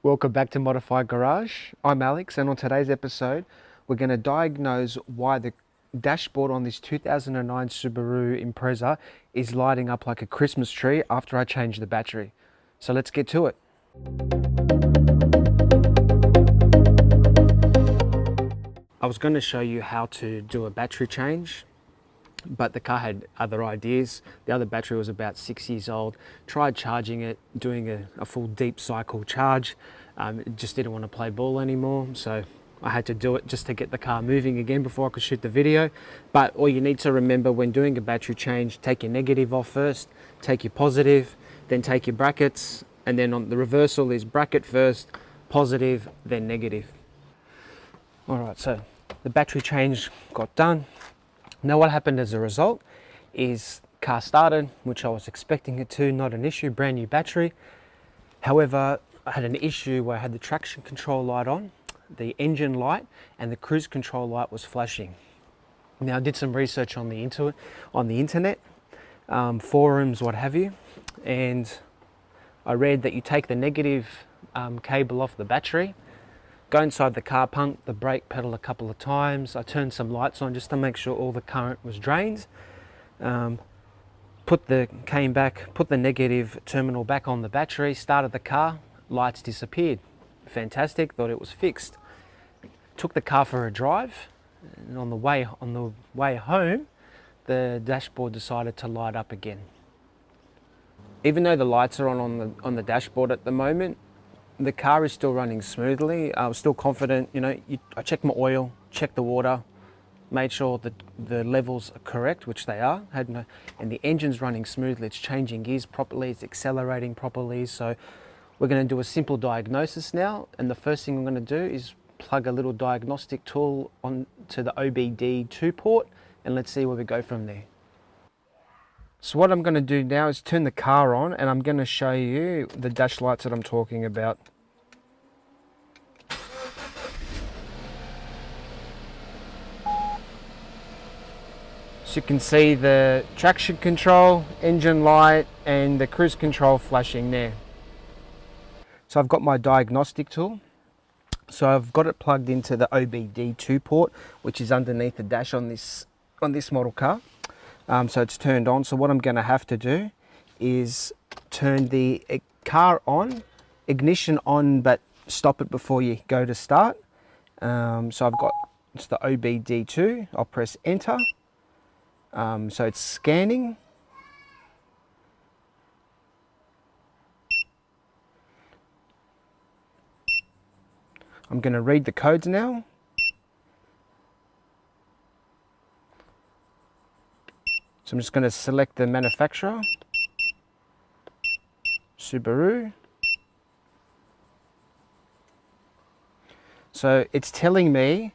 Welcome back to Modified Garage. I'm Alex, and on today's episode we're going to diagnose why the dashboard on this 2009 Subaru Impreza is lighting up like a Christmas tree after I change the battery. So let's get to it. I was going to show you how to do a battery change, but the car had other ideas. The other battery was about 6 years old. Tried charging it, doing a full deep cycle charge. It just didn't want to play ball anymore, so I had to do it just to get the car moving again before I could shoot the video. But all you need to remember when doing a battery change, take your negative off first, take your positive, then take your brackets, and then on the reversal is bracket first, positive, then negative. All right, so the battery change got done. Now what happened as a result is car started, which I was expecting it to, not an issue, brand new battery. However, I had an issue where I had the traction control light on, the engine light, and the cruise control light was flashing. Now I did some research on the internet, forums, what have you, and I read that you take the negative cable off the battery, go inside the car, pump the brake pedal a couple of times. I turned some lights on just to make sure all the current was drained. Put the negative terminal back on the battery, started the car, lights disappeared. Fantastic, thought it was fixed. Took the car for a drive, and on the way home, the dashboard decided to light up again. Even though the lights are on the dashboard at the moment, the car is still running smoothly. I was still confident. I checked my oil, checked the water, made sure that the levels are correct, which they are. And the engine's running smoothly. It's changing gears properly. It's accelerating properly. So we're going to do a simple diagnosis now. And the first thing I'm going to do is plug a little diagnostic tool onto the OBD2 port, and let's see where we go from there. So what I'm going to do now is turn the car on, and I'm going to show you the dash lights that I'm talking about. So you can see the traction control, engine light, and the cruise control flashing there. So I've got my diagnostic tool. So I've got it plugged into the OBD2 port, which is underneath the dash on this model car. So it's turned on. So what I'm going to have to do is turn the car on, ignition on, but stop it before you go to start. So it's the OBD2. I'll press enter. So it's scanning. I'm going to read the codes now. So I'm just going to select the manufacturer, Subaru. So it's telling me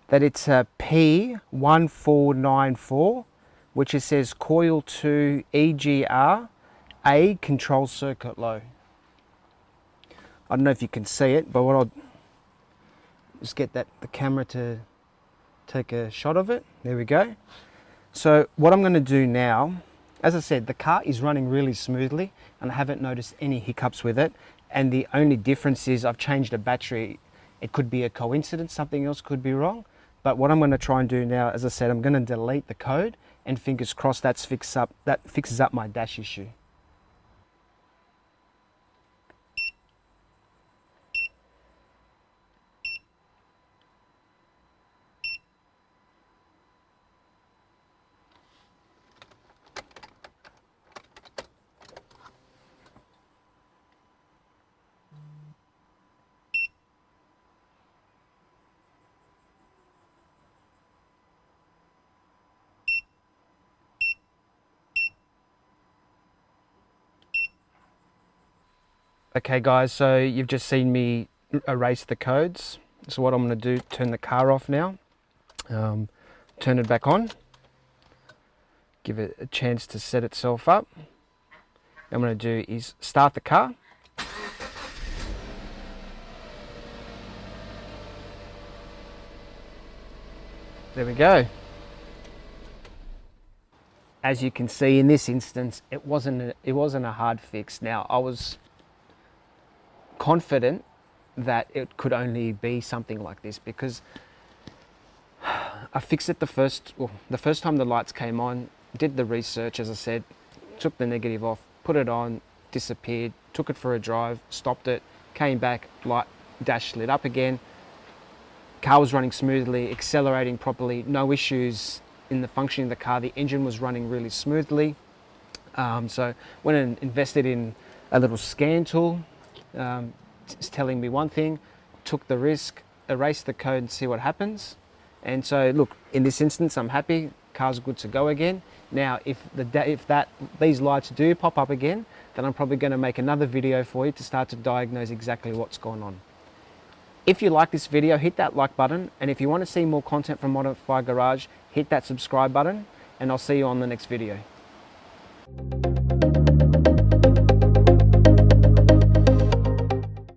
that it's a P1494, which it says coil 2 EGR A control circuit low. I don't know if you can see it, but what I'll just get the camera to take a shot of it. There we go. So what I'm going to do now, as I said, the car is running really smoothly and I haven't noticed any hiccups with it. And the only difference is I've changed the battery. It could be a coincidence, something else could be wrong. But what I'm going to try and do now, as I said, I'm going to delete the code, and fingers crossed that fixes up my dash issue. Okay guys, so you've just seen me erase the codes. So what I'm going to do, turn the car off now, turn it back on, give it a chance to set itself up. What I'm going to do is start the car. There we go. As you can see in this instance, it wasn't a hard fix. Now I was confident that it could only be something like this, because I fixed it the first time the lights came on, did the research, as I said, took the negative off, put it on, disappeared, took it for a drive, stopped it, came back, light dash lit up again. Car was running smoothly, accelerating properly, no issues in the functioning of the car. The engine was running really smoothly. So went and invested in a little scan tool. It's telling me one thing, took the risk, erased the code and see what happens. And so look, in this instance, I'm happy, car's good to go again. Now, if these lights do pop up again, then I'm probably going to make another video for you to start to diagnose exactly what's going on. If you like this video, hit that like button, and if you want to see more content from Modify Garage, hit that subscribe button, and I'll see you on the next video.